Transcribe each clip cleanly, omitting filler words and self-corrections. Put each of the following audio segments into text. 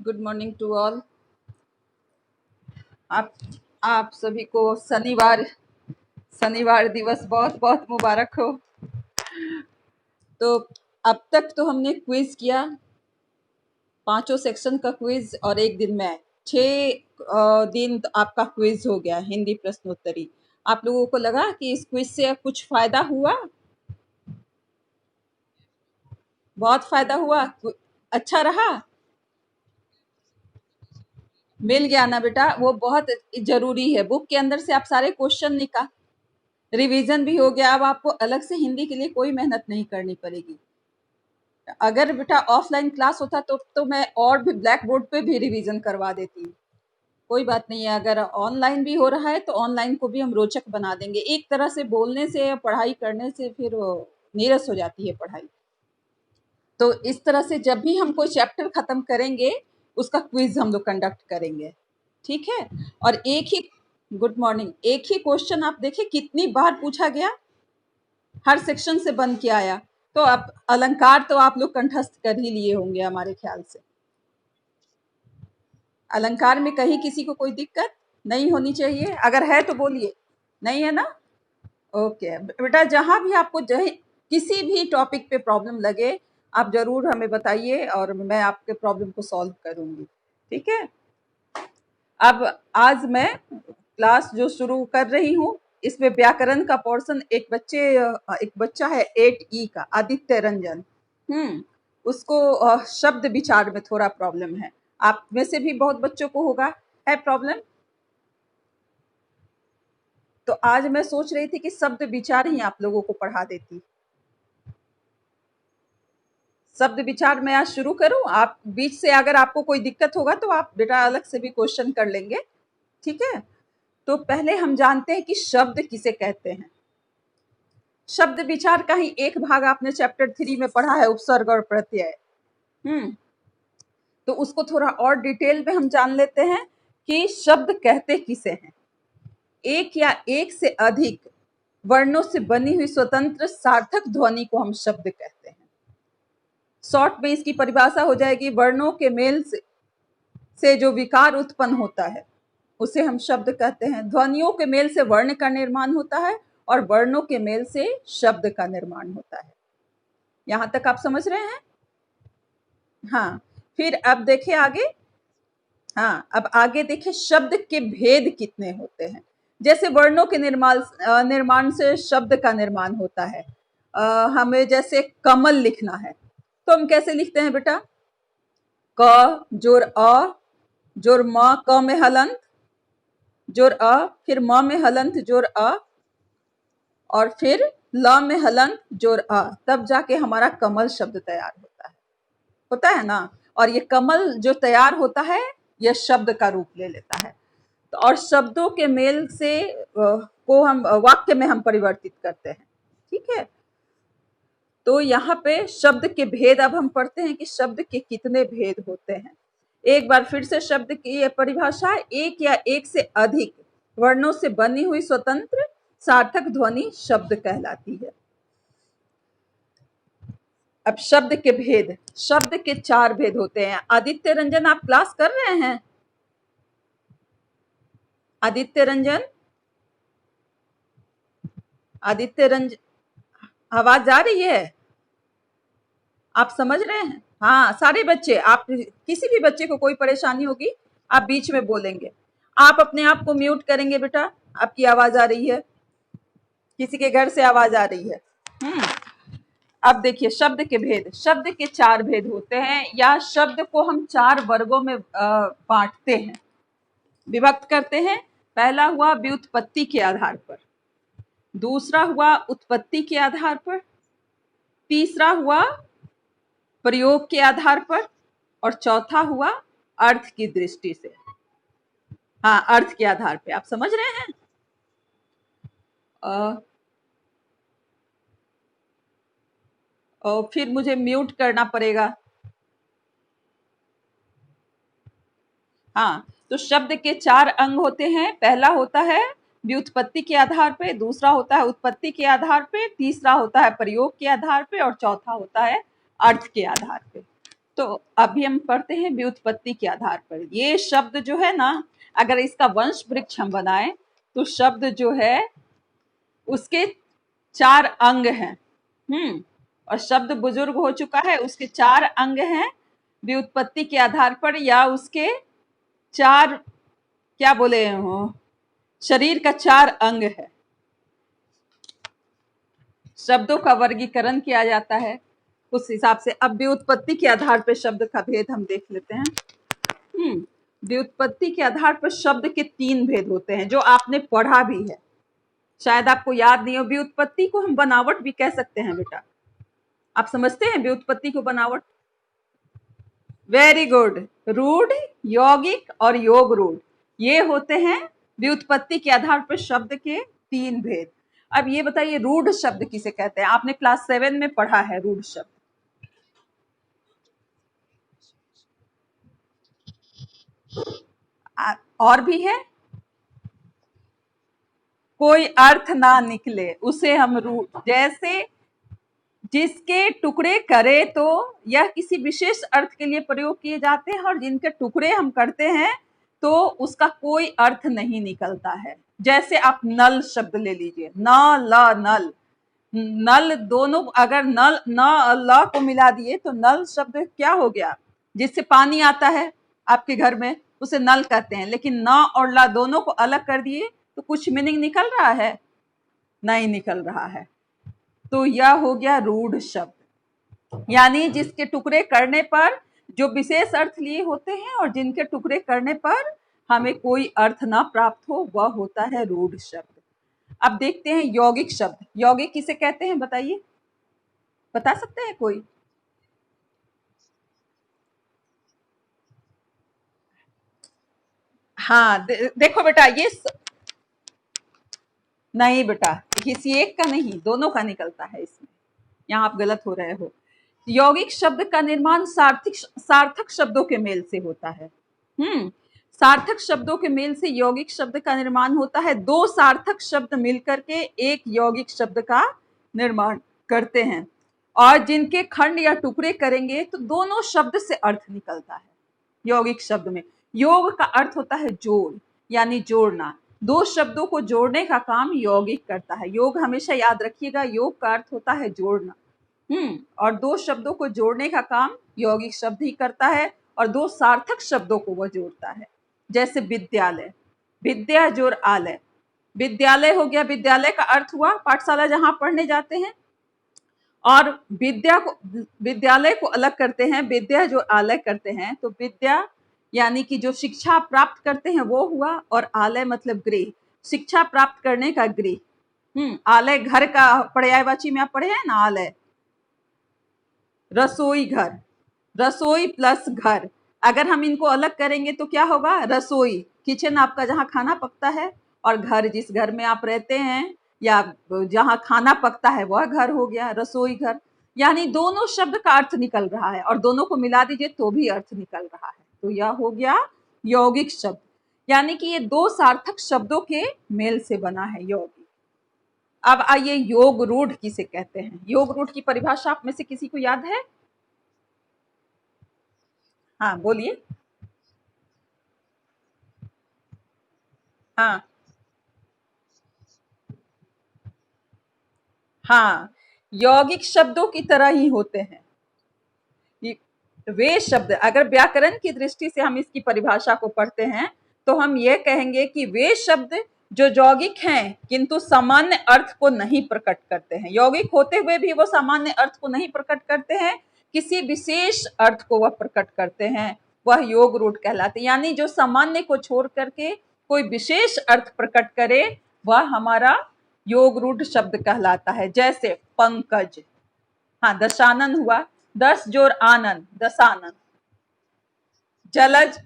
Good morning to all. आप आप सभी को शनिवार दिवस बहुत बहुत मुबारक हो। तो अब तक तो हमने क्विज किया, 5 सेक्शन का क्विज और एक दिन में 6 दिन तो आपका क्विज हो गया, हिंदी प्रश्नोत्तरी। आप लोगों को लगा कि इस क्विज से कुछ फायदा हुआ? बहुत फायदा हुआ, अच्छा रहा। मिल गया ना बेटा, वो बहुत जरूरी है। बुक के अंदर से आप सारे क्वेश्चन निकाल, रिवीजन भी हो गया। अब आपको अलग से हिंदी के लिए कोई मेहनत नहीं करनी पड़ेगी। अगर बेटा ऑफलाइन क्लास होता तो मैं और भी ब्लैक बोर्ड पे भी रिवीजन करवा देती। कोई बात नहीं है, अगर ऑनलाइन भी हो रहा है तो ऑनलाइन को भी हम रोचक बना देंगे। एक तरह से बोलने से या पढ़ाई करने से फिर नीरस हो जाती है पढ़ाई। तो इस तरह से जब भी हम कोई चैप्टर खत्म करेंगे उसका क्विज हम लोग कंडक्ट करेंगे, ठीक है। और एक ही गुड मॉर्निंग, एक ही क्वेश्चन आप देखिए कितनी बार पूछा गया, हर सेक्शन से बन के आया। तो आप अलंकार तो आप लोग कंठस्थ कर ही लिए होंगे हमारे ख्याल से। अलंकार में कहीं किसी को कोई दिक्कत नहीं होनी चाहिए, अगर है तो बोलिए। नहीं है ना? ओके बेटा, जहां भी आपको किसी भी टॉपिक पे प्रॉब्लम लगे आप जरूर हमें बताइए और मैं आपके प्रॉब्लम को सॉल्व करूंगी, ठीक है। अब आज मैं क्लास जो शुरू कर रही हूँ इसमें व्याकरण का पोर्शन एक बच्चा है 8E का, आदित्य रंजन। उसको शब्द विचार में थोड़ा प्रॉब्लम है। आप में से भी बहुत बच्चों को होगा, है प्रॉब्लम। तो आज मैं सोच रही थी कि शब्द विचार ही आप लोगों को पढ़ा देती। शब्द विचार मैं आज शुरू करूं, आप बीच से अगर आपको कोई दिक्कत होगा तो आप बेटा अलग से भी क्वेश्चन कर लेंगे, ठीक है। तो पहले हम जानते हैं कि शब्द किसे कहते हैं। शब्द विचार का ही एक भाग आपने चैप्टर 3 में पढ़ा है, उपसर्ग और प्रत्यय। तो उसको थोड़ा और डिटेल में हम जान लेते हैं कि शब्द कहते किसे हैं। एक या एक से अधिक वर्णों से बनी हुई स्वतंत्र सार्थक ध्वनि को हम शब्द कहते हैं। शॉर्ट में इसकी परिभाषा हो जाएगी, वर्णों के मेल से जो विकार उत्पन्न होता है उसे हम शब्द कहते हैं। ध्वनियों के मेल से वर्ण का निर्माण होता है और वर्णों के मेल से शब्द का निर्माण होता है। यहां तक आप समझ रहे हैं? हाँ, फिर अब देखिए आगे। हाँ, अब आगे देखिए शब्द के भेद कितने होते हैं। जैसे वर्णों के निर्माण से शब्द का निर्माण होता है। हमें जैसे कमल लिखना है तो हम कैसे लिखते हैं बेटा? क जोर अ जोर म, क में हलंत जोर अ, फिर म में हलंत जोर अ, और फिर ल में हलंत जोर अ, तब जाके हमारा कमल शब्द तैयार होता है ना। और ये कमल जो तैयार होता है यह शब्द का रूप ले लेता है। तो और शब्दों के मेल से को हम वाक्य में हम परिवर्तित करते हैं, ठीक है। तो यहाँ पे शब्द के भेद अब हम पढ़ते हैं कि शब्द के कितने भेद होते हैं। एक बार फिर से शब्द की यह परिभाषा, एक या एक से अधिक वर्णों से बनी हुई स्वतंत्र सार्थक ध्वनि शब्द कहलाती है। अब शब्द के भेद, शब्द के 4 भेद होते हैं। आदित्य रंजन आप क्लास कर रहे हैं? आदित्य रंजन, आदित्य रंजन, आवाज जा रही है? आप समझ रहे हैं? हाँ, सारे बच्चे, आप किसी भी बच्चे को कोई परेशानी होगी आप बीच में बोलेंगे। आप अपने आप को म्यूट करेंगे बेटा, आपकी आवाज आ रही है, किसी के घर से आवाज आ रही है। अब देखिए शब्द के भेद, शब्द के 4 भेद होते हैं, या शब्द को हम 4 वर्गों में बांटते हैं, विभक्त करते हैं। पहला हुआ व्युत्पत्ति के आधार पर, दूसरा हुआ उत्पत्ति के आधार पर, तीसरा हुआ प्रयोग के आधार पर, और चौथा हुआ अर्थ की दृष्टि से। हाँ, अर्थ के आधार पे, आप समझ रहे हैं? और फिर मुझे म्यूट करना पड़ेगा। हाँ, तो शब्द के 4 अंग होते हैं। पहला होता है व्युत्पत्ति के आधार पे, दूसरा होता है उत्पत्ति के आधार पे, तीसरा होता है प्रयोग के आधार पे, और चौथा होता है अर्थ के आधार पे। तो अभी हम पढ़ते हैं व्युत्पत्ति के आधार पर। ये शब्द जो है ना, अगर इसका वंश वृक्ष हम बनाएं तो शब्द जो है उसके 4 अंग हैं। और शब्द बुजुर्ग हो चुका है, उसके 4 अंग हैं व्युत्पत्ति के आधार पर, या उसके 4 क्या बोले हो, शरीर का 4 अंग है। शब्दों का वर्गीकरण किया जाता है उस हिसाब से। अब व्युत्पत्ति के आधार पर शब्द का भेद हम देख लेते हैं। व्युत्पत्ति के आधार पर शब्द के 3 भेद होते हैं, जो आपने पढ़ा भी है, शायद आपको याद नहीं हो। व्युत्पत्ति को हम बनावट भी कह सकते हैं बेटा, आप समझते हैं व्युत्पत्ति को बनावट? Very good. रूढ़, यौगिक और योग रूढ़, ये होते हैं व्युत्पत्ति के आधार पर शब्द के 3 भेद। अब ये बताइए रूढ़ शब्द किसे कहते हैं? आपने क्लास 7 में पढ़ा है रूढ़ शब्द। और भी है, कोई अर्थ ना निकले उसे हम रूढ़, जैसे जिसके टुकड़े करे तो यह किसी विशेष अर्थ के लिए प्रयोग किए जाते हैं, और जिनके टुकड़े हम करते हैं तो उसका कोई अर्थ नहीं निकलता है। जैसे आप नल शब्द ले लीजिए, न ल नल, नल दोनों अगर नल न ल को मिला दिए तो नल शब्द क्या हो गया? जिससे पानी आता है आपके घर में उसे नल कहते हैं, लेकिन न और ला दोनों को अलग कर दिए तो कुछ मीनिंग निकल रहा है? नहीं निकल रहा है। तो यह हो गया रूढ़ शब्द, यानी जिसके टुकड़े करने पर जो विशेष अर्थ लिए होते हैं और जिनके टुकड़े करने पर हमें कोई अर्थ ना प्राप्त हो, वह होता है रूढ़ शब्द। अब देखते हैं यौगिक शब्द। यौगिक किसे कहते हैं बताइए, बता सकते हैं कोई? हाँ देखो बेटा, ये नहीं बेटा, किसी एक का नहीं, दोनों का निकलता है इसमें, यहाँ आप गलत हो रहे हो। यौगिक शब्द का निर्माण सार्थक शब्दों के मेल से होता है। सार्थक शब्दों के मेल से यौगिक शब्द का निर्माण होता है। 2 सार्थक शब्द मिलकर के एक यौगिक शब्द का निर्माण करते हैं, और जिनके खंड या टुकड़े करेंगे तो दोनों शब्द से अर्थ निकलता है। यौगिक शब्द में योग का अर्थ होता है जोड़, यानी जोड़ना। 2 शब्दों को जोड़ने का काम यौगिक करता है। योग हमेशा याद रखिएगा, योग का अर्थ होता है जोड़ना। और 2 शब्दों को जोड़ने का काम यौगिक शब्द ही करता है, और 2 सार्थक शब्दों को वह जोड़ता है। जैसे विद्यालय, विद्या जोड़ आलय, विद्यालय हो गया, विद्यालय का अर्थ हुआ पाठशाला जहां पढ़ने जाते हैं, और विद्यालय को अलग करते हैं, विद्या जो आलय करते हैं, तो विद्या यानी कि जो शिक्षा प्राप्त करते हैं वो हुआ, और आलय मतलब गृह, शिक्षा प्राप्त करने का गृह। आलय घर का पर्यायवाची में आप पढ़े हैं ना, आलय। रसोई घर, रसोई प्लस घर, अगर हम इनको अलग करेंगे तो क्या होगा? रसोई किचन आपका जहां खाना पकता है, और घर जिस घर में आप रहते हैं या जहां खाना पकता है वह घर हो गया, रसोई घर। यानी दोनों शब्द का अर्थ निकल रहा है, और दोनों को मिला दीजिए तो भी अर्थ निकल रहा है। तो यह हो गया यौगिक शब्द, यानी कि ये 2 सार्थक शब्दों के मेल से बना है यौगिक। अब आइए योग रूढ़ किसे कहते हैं? योग रूढ़ की परिभाषा आप में से किसी को याद है? हाँ बोलिए। हाँ हाँ, यौगिक शब्दों की तरह ही होते हैं वे शब्द। अगर व्याकरण की दृष्टि से हम इसकी परिभाषा को पढ़ते हैं तो हम ये कहेंगे कि वे शब्द जो यौगिक हैं किंतु सामान्य अर्थ को नहीं प्रकट करते हैं। यौगिक होते हुए भी वो सामान्य अर्थ को नहीं प्रकट करते हैं, किसी विशेष अर्थ को वह प्रकट करते हैं, वह योग रूढ़ कहलाते हैं। यानी जो सामान्य को छोड़ करके कोई विशेष अर्थ प्रकट करे वह हमारा योग रूढ़ शब्द कहलाता है। जैसे पंकज, हाँ दशानन हुआ, 10 जोड़ आनंद, दशानन। जलज,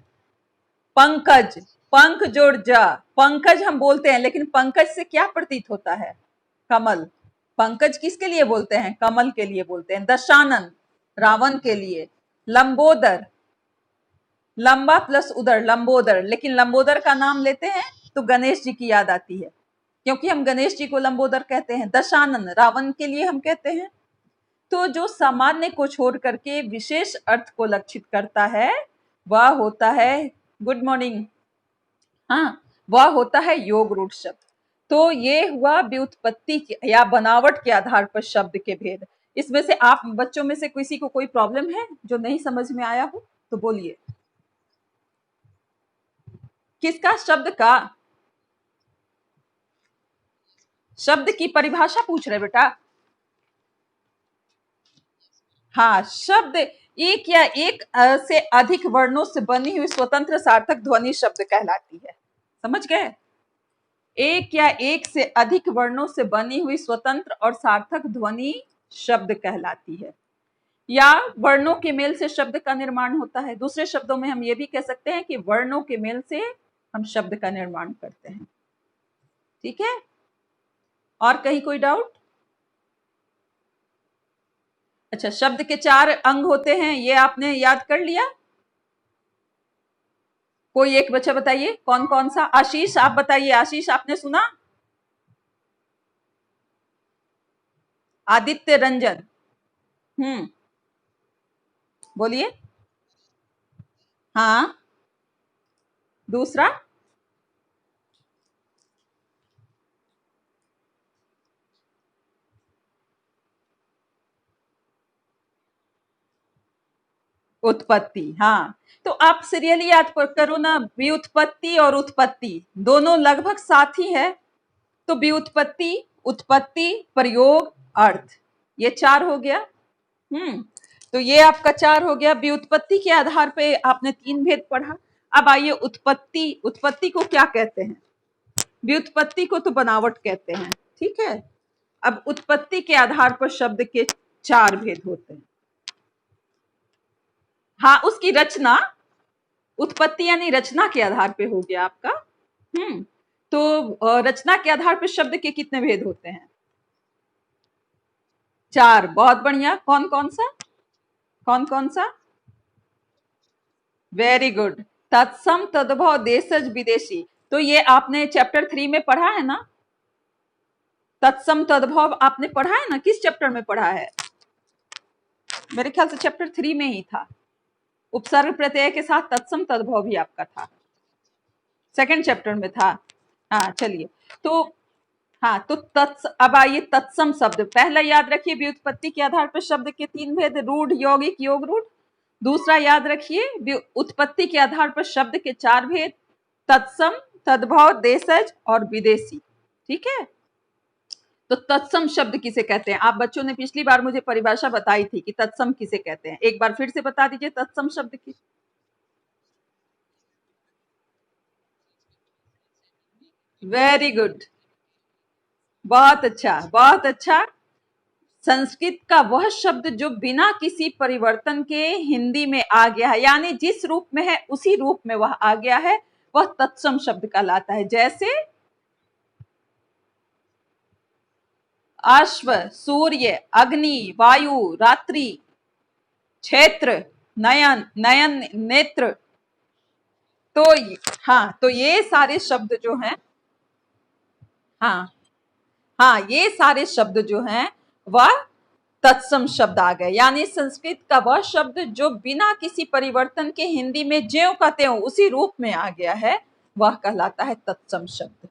पंकज, पंख जोड़ जा, पंकज हम बोलते हैं, लेकिन पंकज से क्या प्रतीत होता है? कमल। पंकज किसके लिए बोलते हैं? कमल के लिए बोलते हैं। दशानन, रावण के लिए। लंबोदर, लंबा प्लस उदर, लंबोदर। लेकिन लंबोदर का नाम लेते हैं तो गणेश जी की याद आती है, क्योंकि हम गणेश जी को लंबोदर कहते हैं। दशानन, रावण के लिए हम कहते हैं। तो जो सामान्य को छोड़ करके विशेष अर्थ को लक्षित करता है वह होता है, गुड मॉर्निंग, हाँ, वह होता है योग रूढ़ शब्द। तो ये हुआ व्युत्पत्ति या बनावट के आधार पर शब्द के भेद। इसमें से आप बच्चों में से किसी को कोई प्रॉब्लम है जो नहीं समझ में आया हो तो बोलिए। किसका? शब्द का? शब्द की परिभाषा पूछ रहे बेटा? हाँ, शब्द एक या एक से अधिक वर्णों से बनी हुई स्वतंत्र सार्थक ध्वनि शब्द कहलाती है। समझ गए? एक या एक से अधिक वर्णों से बनी हुई स्वतंत्र और सार्थक ध्वनि शब्द कहलाती है, या वर्णों के मेल से शब्द का निर्माण होता है। दूसरे शब्दों में हम ये भी कह सकते हैं कि वर्णों के मेल से हम शब्द का निर्माण करते हैं। ठीक है? और कहीं कोई डाउट? अच्छा, शब्द के 4 अंग होते हैं, ये आपने याद कर लिया? कोई एक बच्चा बताइए कौन कौन सा? आशीष, आप बताइए। आशीष, आपने सुना? आदित्य रंजन, बोलिए। हाँ, दूसरा? उत्पत्ति। हाँ, तो आप सीरियली याद करो ना, व्युत्पत्ति और उत्पत्ति दोनों लगभग साथ ही है। तो व्युत्पत्ति, उत्पत्ति, प्रयोग, अर्थ, ये 4 हो गया। तो ये आपका 4 हो गया। व्युत्पत्ति के आधार पे आपने 3 भेद पढ़ा। अब आइए उत्पत्ति। उत्पत्ति को क्या कहते हैं? व्युत्पत्ति को तो बनावट कहते हैं, ठीक है। अब उत्पत्ति के आधार पर शब्द के 4 भेद होते हैं। हाँ, उसकी रचना, उत्पत्ति यानी रचना के आधार पे हो गया आपका। तो रचना के आधार पर शब्द के कितने भेद होते हैं? 4। बहुत बढ़िया। कौन कौन सा? कौन कौन सा? Very good. तत्सम, तद्भव, देशज, विदेशी। तो ये आपने चैप्टर 3 में पढ़ा है ना? तत्सम तद्भव आपने पढ़ा है ना? किस चैप्टर में पढ़ा है? मेरे ख्याल से चैप्टर 3 में ही था। उपसर्ग प्रत्यय के साथ तत्सम तद्भव भी आपका था, सेकंड चैप्टर में था। हाँ, चलिए। तो हाँ, तो अब आइए तत्सम शब्द। पहला याद रखिए, व्युत्पत्ति के आधार पर शब्द के 3 भेद, रूढ़, यौगिक, योग रूढ़। दूसरा याद रखिए, उत्पत्ति के आधार पर शब्द के 4 भेद, तत्सम, तद्भव, देशज और विदेशी। ठीक है? तो तत्सम शब्द किसे कहते हैं? आप बच्चों ने पिछली बार मुझे परिभाषा बताई थी कि तत्सम किसे कहते हैं। एक बार फिर से बता दीजिए तत्सम शब्द की। वेरी गुड, बहुत अच्छा, बहुत अच्छा। संस्कृत का वह शब्द जो बिना किसी परिवर्तन के हिंदी में आ गया है, यानी जिस रूप में है उसी रूप में वह आ गया है, वह तत्सम शब्द कहलाता है। जैसे अश्व, सूर्य, अग्नि, वायु, रात्रि, क्षेत्र, नयन, नयन, नेत्र। तो हाँ, तो ये सारे शब्द जो हैं, हाँ हाँ, ये सारे शब्द जो हैं वह तत्सम शब्द आ गए। यानी संस्कृत का वह शब्द जो बिना किसी परिवर्तन के हिंदी में ज्यों का त्यों उसी रूप में आ गया है, वह कहलाता है तत्सम शब्द।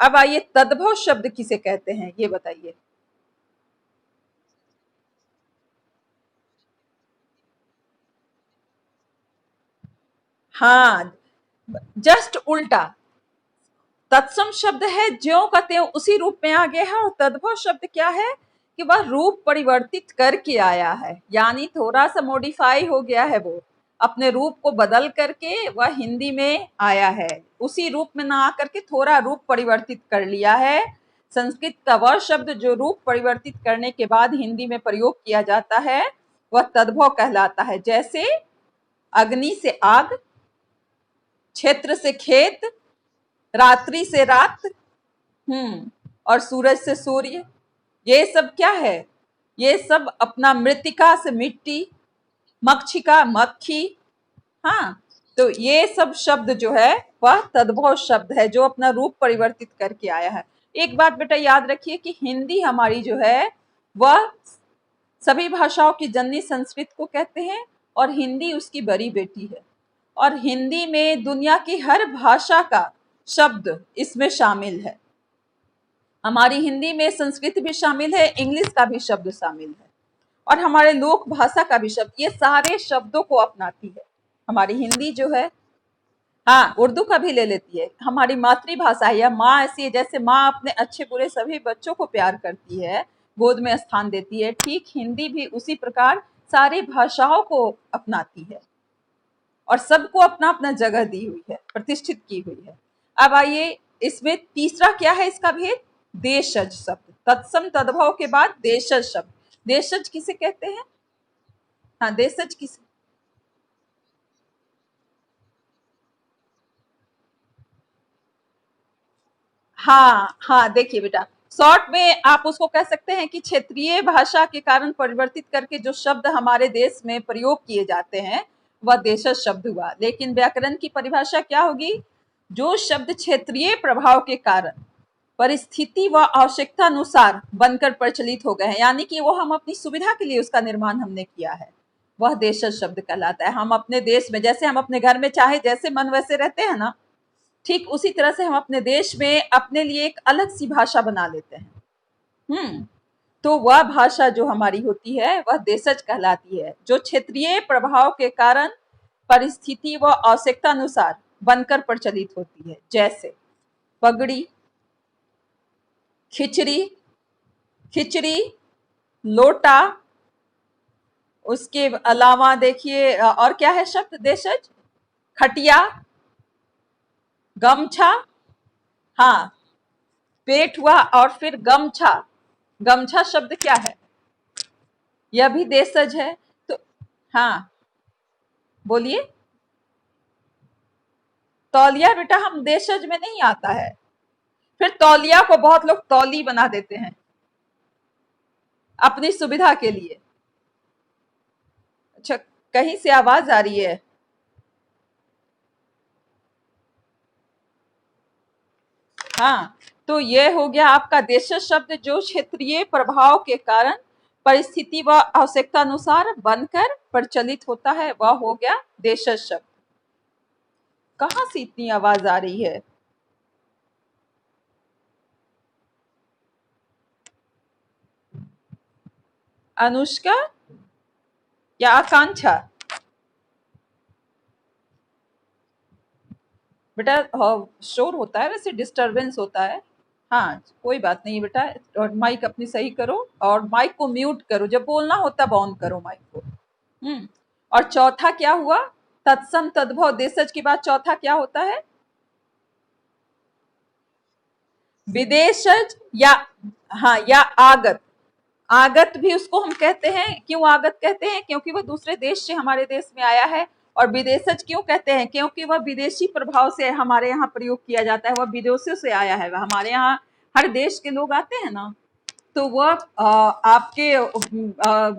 अब आइए तद्भव शब्द किसे कहते हैं, ये बताइए। हाँ, जस्ट उल्टा। तत्सम शब्द है ज्यों का त्यों उसी रूप में आ गया है, और तद्भव शब्द क्या है कि वह रूप परिवर्तित करके आया है, यानी थोड़ा सा मॉडिफाई हो गया है, वो अपने रूप को बदल करके वह हिंदी में आया है। उसी रूप में ना आकर के थोड़ा रूप परिवर्तित कर लिया है। संस्कृत का वह शब्द जो रूप परिवर्तित करने के बाद हिंदी में प्रयोग किया जाता है वह तद्भव कहलाता है। जैसे अग्नि से आग, क्षेत्र से खेत, रात्रि से रात, और सूरज से सूर्य। ये सब क्या है? ये सब अपना मृत्तिका से मिट्टी, मक्षिका मक्खी। हाँ, तो ये सब शब्द जो है वह तद्भव शब्द है जो अपना रूप परिवर्तित करके आया है। एक बात बेटा याद रखिए कि हिंदी हमारी जो है वह सभी भाषाओं की जननी संस्कृत को कहते हैं और हिंदी उसकी बड़ी बेटी है। और हिंदी में दुनिया की हर भाषा का शब्द इसमें शामिल है। हमारी हिंदी में संस्कृत भी शामिल है, इंग्लिश का भी शब्द शामिल है और हमारे लोक भाषा का भी शब्द, ये सारे शब्दों को अपनाती है हमारी हिंदी जो है। हाँ, उर्दू का भी ले लेती है, हमारी मातृभाषा है। या माँ ऐसी है, जैसे माँ अपने अच्छे बुरे सभी बच्चों को प्यार करती है, गोद में स्थान देती है, ठीक हिंदी भी उसी प्रकार सारी भाषाओं को अपनाती है और सबको अपना अपना जगह दी हुई है, प्रतिष्ठित की हुई है। अब आइए, इसमें तीसरा क्या है इसका भेद? देशज शब्द। तत्सम तद्भव के बाद देशज शब्द। देशज किसे कहते हैं? हाँ, देशज किसे? हाँ हाँ, देखिए बेटा, शॉर्ट में आप उसको कह सकते हैं कि क्षेत्रीय भाषा के कारण परिवर्तित करके जो शब्द हमारे देश में प्रयोग किए जाते हैं वह देशज शब्द हुआ। लेकिन व्याकरण की परिभाषा क्या होगी? जो शब्द क्षेत्रीय प्रभाव के कारण परिस्थिति व आवश्यकता अनुसार बनकर प्रचलित हो गए हैं, यानी कि वो हम अपनी सुविधा के लिए उसका निर्माण हमने किया है, वह देशज शब्द कहलाता है। हम अपने देश में, जैसे हम अपने घर में चाहे जैसे मन वैसे रहते हैं ना, ठीक उसी तरह से हम अपने देश में अपने लिए एक अलग सी भाषा बना लेते हैं। तो वह भाषा जो हमारी होती है वह देशज कहलाती है, जो क्षेत्रीय प्रभाव के कारण परिस्थिति व आवश्यकता अनुसार बनकर प्रचलित होती है। जैसे पगड़ी, खिचड़ी, खिचड़ी, लोटा, उसके अलावा देखिए और क्या है शब्द देशज? खटिया, गमछा, हाँ, पेट हुआ, और फिर गमछा। गमछा शब्द क्या है? यह भी देशज है। तो हाँ, बोलिए। तौलिया बेटा हम देशज में नहीं आता है, फिर तौलिया को बहुत लोग तौली बना देते हैं अपनी सुविधा के लिए। अच्छा, कहीं से आवाज आ रही है? हाँ, तो ये हो गया आपका देशज शब्द, जो क्षेत्रीय प्रभाव के कारण परिस्थिति व आवश्यकता अनुसार बनकर प्रचलित होता है, वह हो गया देशज शब्द। कहाँ से इतनी आवाज आ रही है? अनुष्का या आकांक्षा? बेटा शोर होता है, वैसे डिस्टरबेंस होता है। हाँ, कोई बात नहीं बेटा, और माइक अपनी सही करो और माइक को म्यूट करो, जब बोलना हो तब ऑन करो माइक को। और चौथा क्या हुआ? तत्सम तद्भव देशज के बाद चौथा क्या होता है? विदेशज या, हाँ, या आगत। आगत भी उसको हम कहते हैं। क्यों आगत कहते हैं? क्योंकि वह दूसरे देश से हमारे देश में आया है। और विदेशज क्यों कहते हैं? क्योंकि वह विदेशी प्रभाव से हमारे यहाँ प्रयोग किया जाता है, वह विदेशों से आया है। वह हमारे यहाँ हर देश के लोग आते हैं ना, तो वह आपके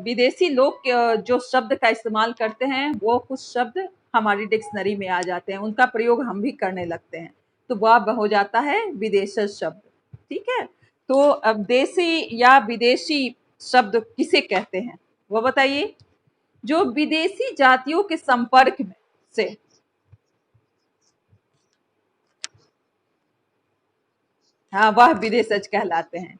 विदेशी लोग जो शब्द का इस्तेमाल करते हैं, वो कुछ शब्द हमारी डिक्शनरी में आ जाते हैं, उनका प्रयोग हम भी करने लगते हैं, तो वह हो जाता है विदेशज शब्द। ठीक है, तो अब देशी या विदेशी शब्द किसे कहते हैं वो बताइए? जो विदेशी जातियों के संपर्क में से, हाँ, वह विदेशज कहलाते हैं।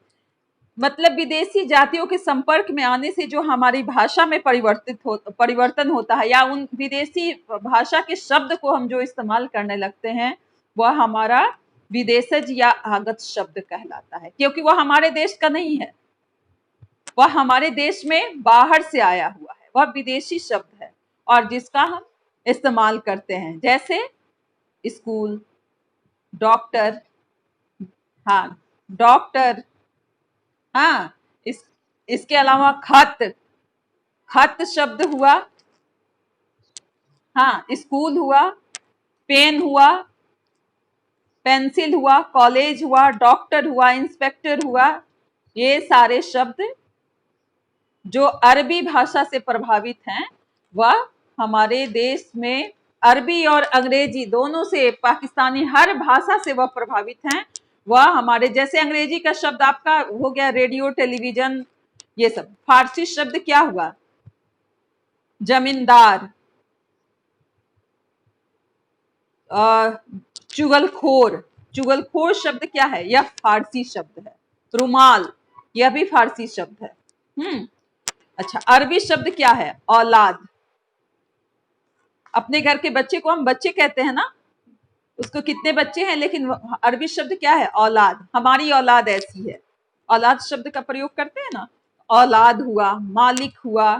मतलब विदेशी जातियों के संपर्क में आने से जो हमारी भाषा में परिवर्तन होता है, या उन विदेशी भाषा के शब्द को हम जो इस्तेमाल करने लगते हैं, वह हमारा विदेशज या आगत शब्द कहलाता है। क्योंकि वह हमारे देश का नहीं है, वह हमारे देश में बाहर से आया हुआ है, वह विदेशी शब्द है और जिसका हम इस्तेमाल करते हैं। जैसे स्कूल, डॉक्टर, हाँ, डॉक्टर, हाँ, इसके अलावा खत, खत शब्द हुआ, हाँ, स्कूल हुआ, पेन हुआ, पेंसिल हुआ, कॉलेज हुआ, डॉक्टर हुआ, इंस्पेक्टर हुआ, ये सारे शब्द जो अरबी भाषा से प्रभावित हैं, वह हमारे देश में अरबी और अंग्रेजी दोनों से, पाकिस्तानी हर भाषा से वह प्रभावित हैं। वह हमारे, जैसे अंग्रेजी का शब्द आपका हो गया रेडियो, टेलीविजन, ये सब। फारसी शब्द क्या हुआ? जमींदार, चुगलखोर। चुगलखोर शब्द क्या है? यह फारसी शब्द है। रुमाल, यह भी फारसी शब्द है। अच्छा, अरबी शब्द क्या है? औलाद। अपने घर के बच्चे को हम बच्चे कहते हैं ना, उसको कितने बच्चे हैं, लेकिन अरबी शब्द क्या है? औलाद। हमारी औलाद ऐसी है, औलाद शब्द का प्रयोग करते हैं ना। औलाद हुआ, मालिक हुआ,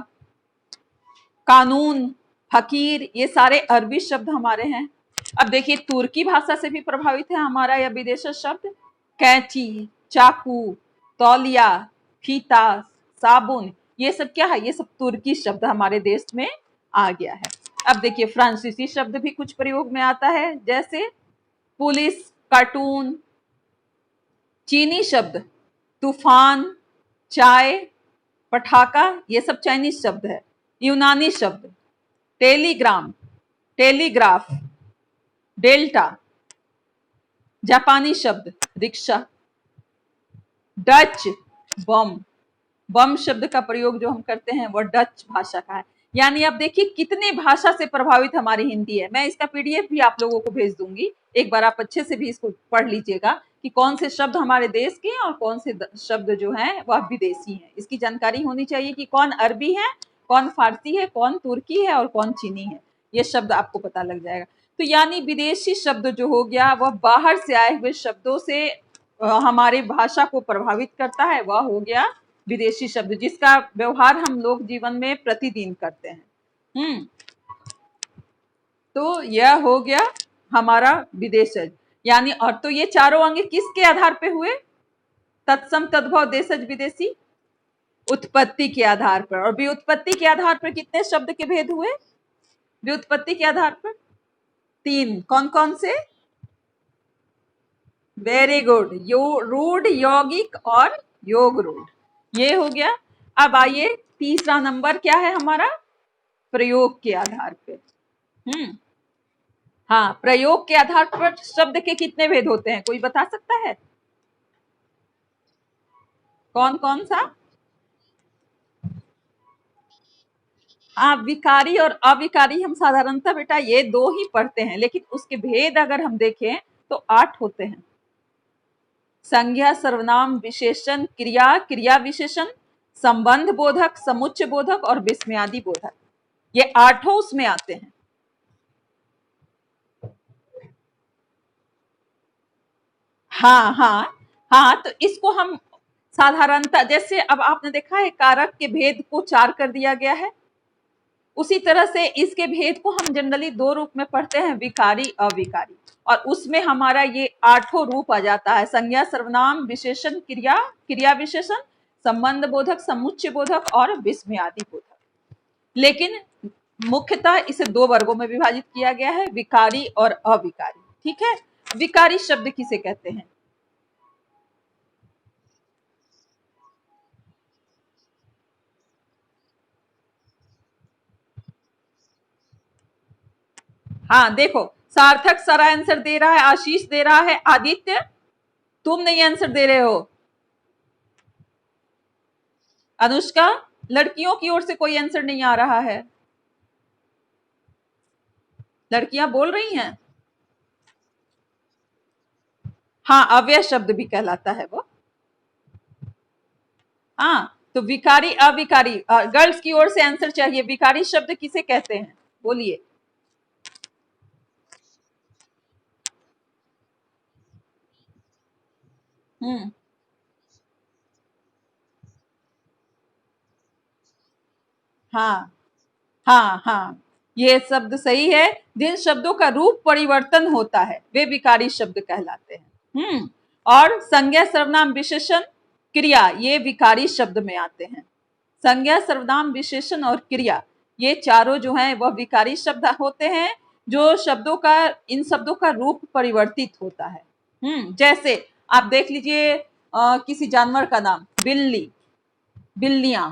कानून, फकीर, ये सारे अरबी शब्द हमारे हैं। अब देखिए, तुर्की भाषा से भी प्रभावित है हमारा यह विदेशी शब्द। कैंची, चाकू, तौलिया, फीता, साबुन, ये सब क्या है? ये सब तुर्की शब्द हमारे देश में आ गया है। अब देखिए, फ्रांसीसी शब्द भी कुछ प्रयोग में आता है, जैसे पुलिस, कार्टून। चीनी शब्द तूफान, चाय, पटाखा, ये सब चाइनीज शब्द है। यूनानी शब्द टेलीग्राम, टेलीग्राफ, डेल्टा। जापानी शब्द रिक्शा। डच, बम। बम शब्द का प्रयोग जो हम करते हैं वह डच भाषा का है। यानी आप देखिए कितने भाषा से प्रभावित हमारी हिंदी है। मैं इसका पीडीएफ भी आप लोगों को भेज दूंगी, एक बार आप अच्छे से भी इसको पढ़ लीजिएगा कि कौन से शब्द हमारे देश के हैं और कौन से शब्द जो हैं वह विदेशी हैं। इसकी जानकारी होनी चाहिए कि कौन अरबी है, कौन फारसी है, कौन तुर्की है और कौन चीनी है। ये शब्द आपको पता लग जाएगा। तो यानी विदेशी शब्द जो हो गया वह बाहर से आए हुए शब्दों से हमारी भाषा को प्रभावित करता है, वह हो गया विदेशी शब्द, जिसका व्यवहार हम लोग जीवन में प्रतिदिन करते हैं। तो यह हो गया हमारा विदेशज। यानी और तो ये चारों अंग किसके आधार पे हुए? तत्सम, तद्भव, देशज, विदेशी। उत्पत्ति के आधार पर। और व्युत्पत्ति के आधार पर कितने शब्द के भेद हुए? व्युत्पत्ति के आधार पर 3। कौन कौन से? वेरी गुड, रूढ़, यौगिक और योग रूढ़, ये हो गया। अब आइए, तीसरा नंबर क्या है हमारा? प्रयोग के आधार पे। हाँ, प्रयोग के आधार पर शब्द के कितने भेद होते हैं, कोई बता सकता है? कौन कौन सा? विकारी और अविकारी हम साधारणतः बेटा ये 2 ही पढ़ते हैं, लेकिन उसके भेद अगर हम देखें तो 8 होते हैं। संज्ञा, सर्वनाम, विशेषण, क्रिया, क्रिया विशेषण, संबंध बोधक, समुच्चय बोधक और विस्मयादि बोधक, ये 8 उसमें आते हैं। हाँ हाँ हाँ, तो इसको हम साधारणतः, जैसे अब आपने देखा है कारक के भेद को 4 कर दिया गया है, उसी तरह से इसके भेद को हम जनरली 2 रूप में पढ़ते हैं, विकारी, अविकारी। और उसमें हमारा ये 8 रूप आ जाता है, संज्ञा, सर्वनाम, विशेषण, क्रिया, क्रिया विशेषण, संबंध बोधक, समुच्चय बोधक और विस्मयादि बोधक। लेकिन मुख्यतः इसे 2 वर्गों में विभाजित किया गया है, विकारी और अविकारी। ठीक है, विकारी शब्द किसे कहते हैं? हाँ देखो, सार्थक सारा आंसर दे रहा है, आशीष दे रहा है, आदित्य तुम नहीं आंसर दे रहे हो, अनुष्का, लड़कियों की ओर से कोई आंसर नहीं आ रहा है। लड़कियां बोल रही हैं। हाँ, अव्यय शब्द भी कहलाता है वो। हाँ, तो विकारी, अविकारी, गर्ल्स की ओर से आंसर चाहिए, विकारी शब्द किसे कहते हैं, बोलिए। हाँ हाँ हाँ, ये शब्द सही है। जिन शब्दों का रूप परिवर्तन होता है वे विकारी शब्द कहलाते हैं। और संज्ञा, सर्वनाम, विशेषण, क्रिया, ये विकारी शब्द में आते हैं। संज्ञा, सर्वनाम, विशेषण और क्रिया, ये चारों जो हैं वह विकारी शब्द होते हैं, जो शब्दों का, इन शब्दों का रूप परिवर्तित होता है। जैसे आप देख लीजिए, किसी जानवर का नाम बिल्ली, बिल्लियां,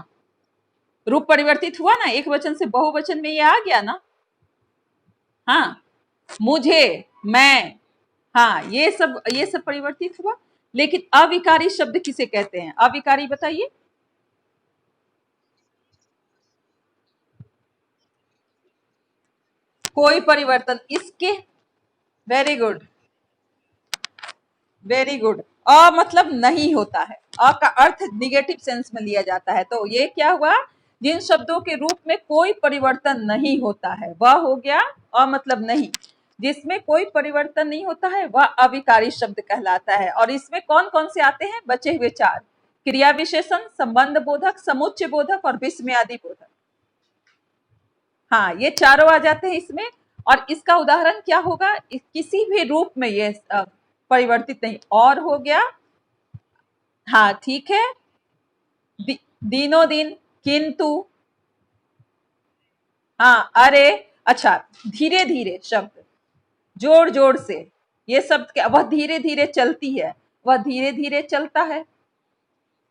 रूप परिवर्तित हुआ ना, एक वचन से बहुवचन में ये आ गया ना। हाँ, मुझे, मैं, हाँ, ये सब परिवर्तित हुआ। लेकिन अविकारी शब्द किसे कहते हैं? अविकारी बताइए। कोई परिवर्तन, इसके, वेरी गुड, वेरी गुड। अ मतलब नहीं होता है, अ का अर्थ निगेटिव सेंस में लिया जाता है। तो ये क्या हुआ, जिन शब्दों के रूप में कोई परिवर्तन नहीं होता है वह हो गया अ मतलब नहीं। जिसमें कोई परिवर्तन नहीं होता है वह अविकारी शब्द कहलाता है। और इसमें कौन कौन से आते हैं, बचे हुए चार, क्रिया विशेषण, संबंध बोधक, समुच्चय बोधक और विस्मयादि बोधक। हाँ, ये चारों आ जाते हैं इसमें। और इसका उदाहरण क्या होगा, किसी भी रूप में ये परिवर्तित नहीं, और हो गया, हाँ ठीक है, दिनों दिन, किंतु, हाँ अरे, अच्छा, धीरे धीरे शब्द, जोर जोर से, ये शब्द क्या, वह धीरे धीरे चलती है, वह धीरे धीरे चलता है।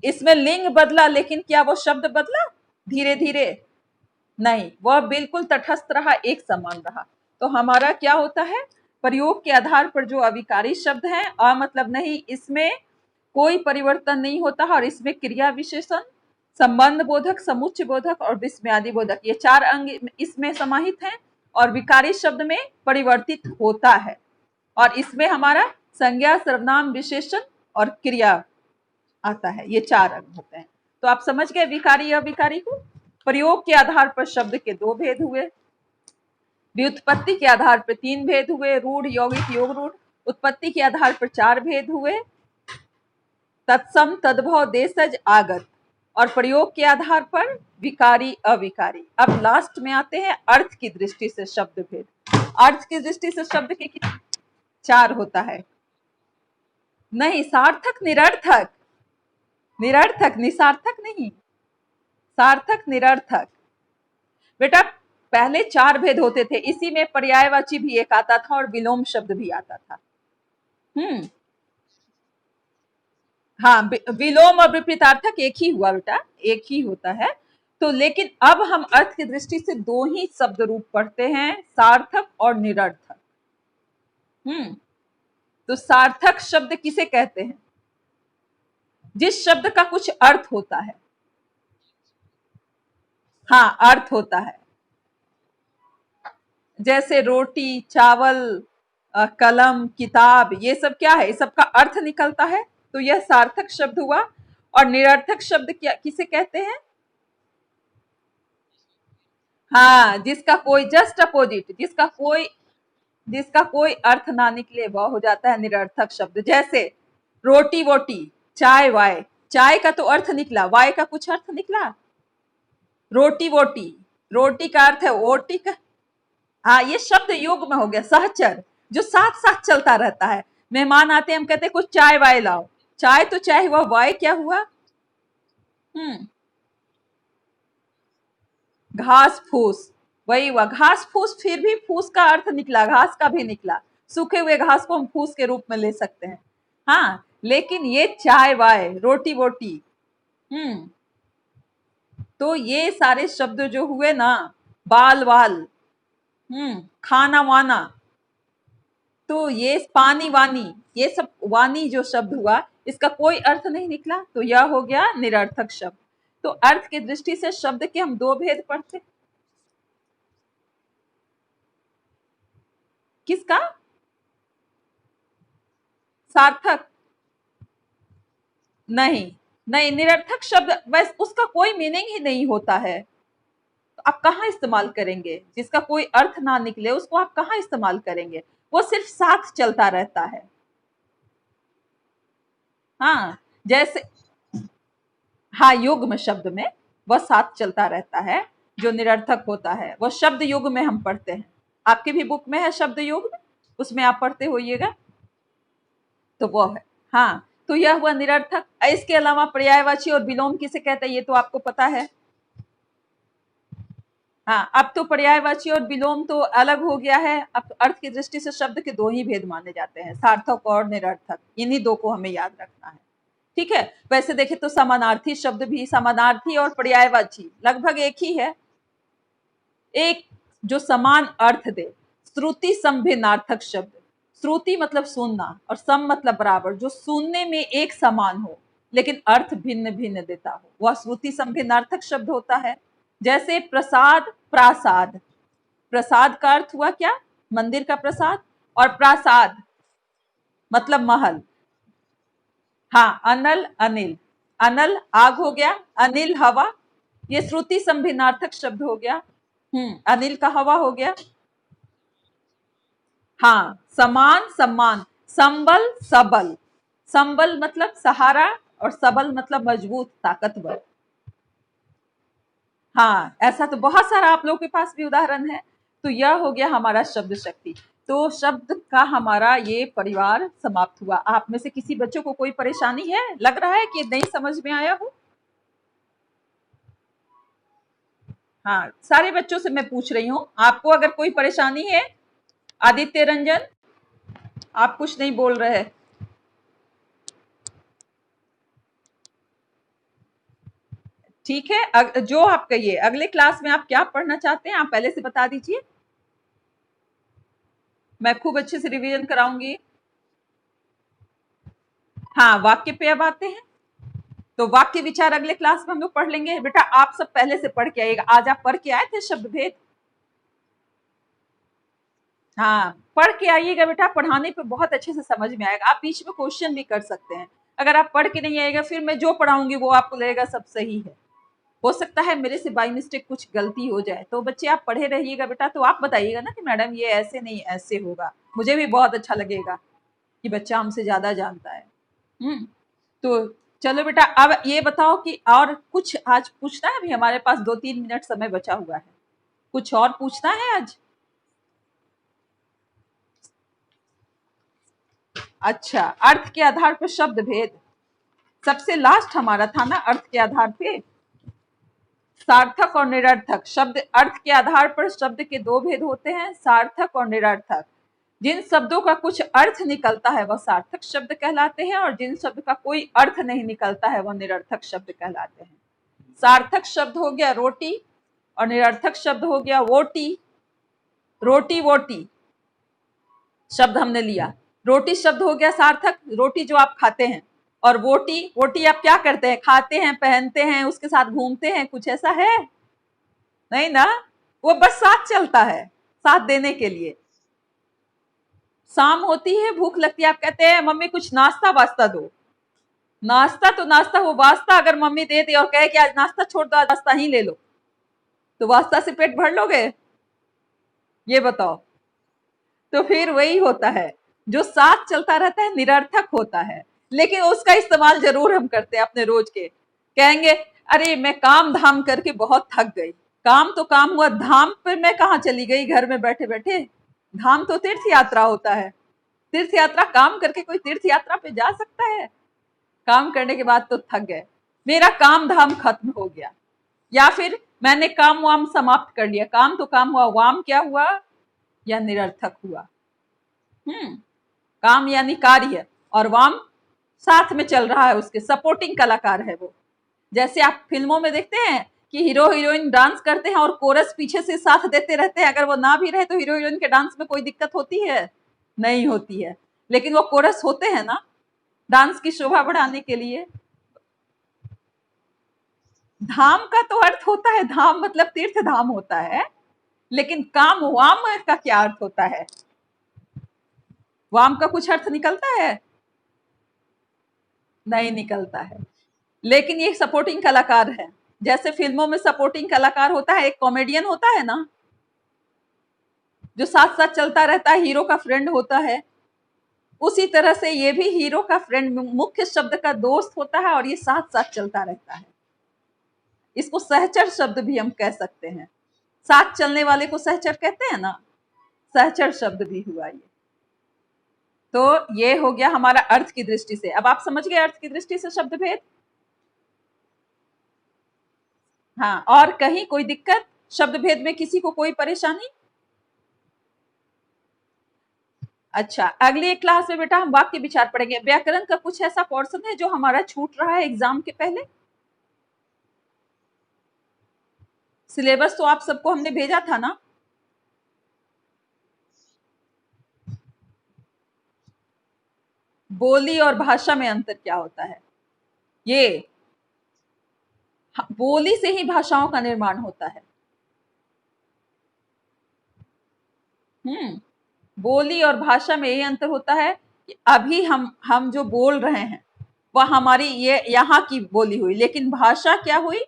इसमें लिंग बदला, लेकिन क्या वो शब्द बदला धीरे धीरे, नहीं, वह बिल्कुल तटस्थ रहा, एक समान रहा। तो हमारा क्या होता है, प्रयोग के आधार पर जो अविकारी शब्द है, अ मतलब नहीं, इसमें कोई परिवर्तन नहीं होता है, और इसमें क्रिया विशेषण, संबंध बोधक, समुच्चय बोधक और विस्मयादि बोधक, ये चार अंग इसमें समाहित हैं। और विकारी शब्द में परिवर्तित होता है, और इसमें हमारा संज्ञा, सर्वनाम, विशेषण और क्रिया आता है, ये चार अंग होते हैं। तो आप समझ गए विकारी अविकारी को। प्रयोग के आधार पर शब्द के दो भेद हुए, व्युत्पत्ति के आधार पर तीन भेद हुए, रूढ़, यौगिक, योग रूढ़। उत्पत्ति के आधार पर चार भेद हुए, तत्सम, तद्भव, देशज, आगत। और प्रयोग के आधार पर विकारी अविकारी। अब लास्ट में आते हैं अर्थ की दृष्टि से शब्द भेद। अर्थ की दृष्टि से शब्द के कितने, चार होता है। नहीं, सार्थक निरर्थक, निरर्थक, निसार्थक नहीं, सार्थक निरर्थक। बेटा पहले चार भेद होते थे, इसी में पर्यायवाची भी एक आता था और विलोम शब्द भी आता था। हाँ, विलोम और विपरीतार्थक एक ही हुआ बेटा, एक ही होता है। तो लेकिन अब हम अर्थ की दृष्टि से दो ही शब्द रूप पढ़ते हैं, सार्थक और निरर्थक। तो सार्थक शब्द किसे कहते हैं, जिस शब्द का कुछ अर्थ होता है। हाँ, अर्थ होता है, जैसे रोटी, चावल, कलम, किताब, ये सब क्या है, सबका अर्थ निकलता है, तो यह सार्थक शब्द हुआ। और निरर्थक शब्द क्या किसे कहते हैं, हाँ, जिसका कोई जस्ट अपोजिट, जिसका कोई अर्थ ना निकले वह हो जाता है निरर्थक शब्द। जैसे रोटी वोटी, चाय वाय, चाय का तो अर्थ निकला, वाय का कुछ अर्थ निकला। रोटी वोटी, रोटी का अर्थ है ओटी का, हाँ, ये शब्द योग में हो गया, सहचर, जो साथ साथ चलता रहता है। मेहमान आते हैं, हम कहते हैं कुछ चाय वाय लाओ, चाय तो चाय हुआ, वाय क्या हुआ, घास फूस, वही हुआ घास फूस। फिर भी फूस का अर्थ निकला, घास का भी निकला, सूखे हुए घास को हम फूस के रूप में ले सकते हैं। हाँ, लेकिन ये चाय वाय, रोटी वोटी, तो ये सारे शब्द जो हुए ना, बाल वाल, खाना वाना, तो ये पानी वानी, ये सब वानी जो शब्द हुआ, इसका कोई अर्थ नहीं निकला, तो यह हो गया निरर्थक शब्द। तो अर्थ की दृष्टि से शब्द के हम दो भेद पढ़ते, किसका, सार्थक, नहीं, नहीं, निरर्थक शब्द बस उसका कोई मीनिंग ही नहीं होता है, तो आप कहाँ इस्तेमाल करेंगे, जिसका कोई अर्थ ना निकले उसको आप कहाँ इस्तेमाल करेंगे, वो सिर्फ साथ चलता रहता है। हाँ, जैसे, हाँ, युग्म शब्द में वह साथ चलता रहता है, जो निरर्थक होता है वह शब्द युग में हम पढ़ते हैं। आपकी भी बुक में है शब्द युग, उसमें आप पढ़ते होइएगा, तो वो है। हाँ, तो यह हुआ निरर्थक। इसके अलावा पर्यायवाची और विलोम किसे कहते हैं, ये तो आपको पता है। हाँ, अब तो पर्यायवाची और विलोम तो अलग हो गया है, अब अर्थ की दृष्टि से शब्द के दो ही भेद माने जाते हैं, सार्थक और निरर्थक, इन्हीं दो को हमें याद रखना है। ठीक है, वैसे देखें तो समानार्थी शब्द भी, समानार्थी और पर्यायवाची लगभग एक ही है, एक जो समान अर्थ दे। श्रुति समभिन्नार्थक शब्द, श्रुति मतलब सुनना और सम मतलब बराबर, जो सुनने में एक समान हो लेकिन अर्थ भिन्न भिन्न देता हो, वह श्रुति समभिन्नार्थक शब्द होता है। जैसे प्रसाद, प्रासाद, प्रसाद का अर्थ हुआ क्या? मंदिर का प्रसाद। और प्रासाद मतलब महल। हाँ, अनल अनिल, अनल आग हो गया, अनिल हवा, ये श्रुति संभिन्नार्थक शब्द हो गया। अनिल का हवा हो गया। हाँ, समान सम्मान, संबल सबल, संबल मतलब सहारा और सबल मतलब मजबूत ताकतवर। हाँ, ऐसा तो बहुत सारा आप लोगों के पास भी उदाहरण है। तो यह हो गया हमारा शब्द शक्ति। तो शब्द का हमारा ये परिवार समाप्त हुआ। आप में से किसी बच्चों को कोई परेशानी है? लग रहा है कि नहीं समझ में आया हो? हाँ, सारे बच्चों से मैं पूछ रही हूँ, आपको अगर कोई परेशानी है? आदित्य रंजन, आप कुछ नहीं बोल रहे। ठीक है, जो आप कहिए, अगले क्लास में आप क्या पढ़ना चाहते हैं आप पहले से बता दीजिए, मैं खूब अच्छे से रिवीजन कराऊंगी। हाँ, वाक्य पे अब आते हैं। तो वाक्य विचार अगले क्लास में हम लोग पढ़ लेंगे। बेटा आप सब पहले से पढ़ के आइएगा। आज आप पढ़ के आए थे शब्द भेद? हाँ, पढ़ के आइएगा बेटा, पढ़ाने पे बहुत अच्छे से समझ में आएगा। आप बीच में क्वेश्चन भी कर सकते हैं। अगर आप पढ़ के नहीं आएगा, फिर मैं जो पढ़ाऊंगी वो आपको लगेगा सब सही है। हो सकता है मेरे से बाई मिस्टेक कुछ गलती हो जाए। तो बच्चे आप पढ़े रहिएगा बेटा, तो आप बताइएगा ना कि मैडम ये ऐसे नहीं ऐसे होगा। मुझे भी बहुत अच्छा लगेगा कि बच्चा हमसे ज्यादा जानता है। तो चलो बेटा, अब ये बताओ कि और कुछ आज पूछना है? अभी हमारे पास 2-3 मिनट समय बचा हुआ है। कुछ और पूछना है आज? अच्छा, अर्थ के आधार पर शब्द भेद सबसे लास्ट हमारा था ना। अर्थ के आधार पे सार्थक और निरर्थक शब्द। अर्थ के आधार पर शब्द के दो भेद होते हैं, सार्थक और निरर्थक। जिन शब्दों का कुछ अर्थ निकलता है वह सार्थक शब्द कहलाते हैं, और जिन शब्द का कोई अर्थ नहीं निकलता है वह निरर्थक शब्द कहलाते हैं। सार्थक शब्द हो गया रोटी, और निरर्थक शब्द हो गया वोटी। रोटी वोटी शब्द हमने लिया। रोटी शब्द हो गया सार्थक, रोटी जो आप खाते हैं। और वोटी, वोटी आप क्या करते हैं? खाते हैं, पहनते हैं, उसके साथ घूमते हैं, कुछ ऐसा है? नहीं ना, वो बस साथ चलता है, साथ देने के लिए। शाम होती है, भूख लगती है, आप कहते हैं मम्मी कुछ नाश्ता वास्ता दो। नाश्ता तो नाश्ता, वो वास्ता अगर मम्मी दे दे और कहे कि आज नाश्ता छोड़ दो, आज नाश्ता ही ले लो, तो वास्ता से पेट भर लोगे? ये बताओ। तो फिर वही होता है, जो साथ चलता रहता है निरर्थक होता है, लेकिन उसका इस्तेमाल जरूर हम करते हैं अपने रोज के। कहेंगे अरे मैं काम धाम करके बहुत थक गई। काम तो काम हुआ, धाम पे मैं कहाँ चली गई घर में बैठे बैठे? धाम तो तीर्थ यात्रा होता है। तीर्थ यात्रा काम करके कोई तीर्थ यात्रा पे जा सकता है? काम करने के बाद तो थक गए, मेरा काम धाम खत्म हो गया। या फिर मैंने काम वाम समाप्त कर लिया। काम तो काम हुआ, वाम क्या हुआ? या निरर्थक हुआ। काम यानी कार्य, और वाम साथ में चल रहा है, उसके सपोर्टिंग कलाकार है वो। जैसे आप फिल्मों में देखते हैं कि हीरो हीरोइन डांस करते हैं और कोरस पीछे से साथ देते रहते हैं। अगर वो ना भी रहे तो हीरो हीरोइन के डांस में कोई दिक्कत होती है? नहीं होती है, लेकिन वो कोरस होते हैं ना डांस की शोभा बढ़ाने के लिए। धाम का तो अर्थ होता है, धाम मतलब तीर्थ धाम होता है, लेकिन काम वाम का क्या अर्थ होता है? वाम का कुछ अर्थ निकलता है? नहीं निकलता है, लेकिन ये सपोर्टिंग कलाकार है। जैसे फिल्मों में सपोर्टिंग कलाकार होता है, एक कॉमेडियन होता है ना, जो साथ साथ चलता रहता है, हीरो का फ्रेंड होता है। उसी तरह से ये भी हीरो का फ्रेंड, मुख्य शब्द का दोस्त होता है, और ये साथ साथ चलता रहता है। इसको सहचर शब्द भी हम कह सकते हैं। साथ चलने वाले को सहचर कहते हैं ना, सहचर शब्द भी हुआ ये। तो ये हो गया हमारा अर्थ की दृष्टि से। अब आप समझ गए अर्थ की दृष्टि से शब्द भेद। हाँ, और कहीं कोई दिक्कत शब्द भेद में? किसी को कोई परेशानी? अच्छा, अगली क्लास में बेटा हम वाक्य विचार पढ़ेंगे। व्याकरण का कुछ ऐसा पोर्शन है जो हमारा छूट रहा है एग्जाम के पहले? सिलेबस तो आप सबको हमने भेजा था ना? बोली और भाषा में अंतर क्या होता है? ये बोली से ही भाषाओं का निर्माण होता है। बोली और भाषा में यही अंतर होता है कि अभी हम जो बोल रहे हैं वह हमारी ये यहाँ की बोली हुई, लेकिन भाषा क्या हुई?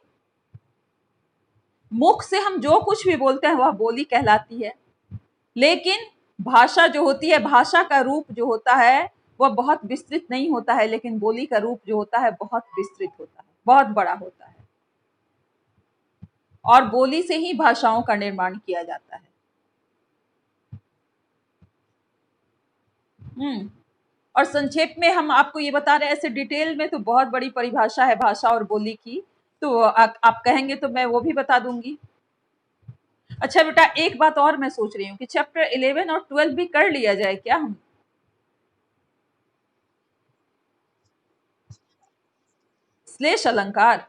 मुख से हम जो कुछ भी बोलते हैं वह बोली कहलाती है। लेकिन भाषा जो होती है, भाषा का रूप जो होता है वह बहुत विस्तृत नहीं होता है, लेकिन बोली का रूप जो होता है बहुत विस्तृत होता है, बहुत बड़ा होता है। और बोली से ही भाषाओं का निर्माण किया जाता है। और संक्षेप में हम आपको ये बता रहे हैं, ऐसे डिटेल में तो बहुत बड़ी परिभाषा है भाषा और बोली की, तो आप कहेंगे तो मैं वो भी बता दूंगी। अच्छा बेटा, एक बात और मैं सोच रही हूँ कि चैप्टर 11 और 12 भी कर लिया जाए क्या हम? श्लेष अलंकार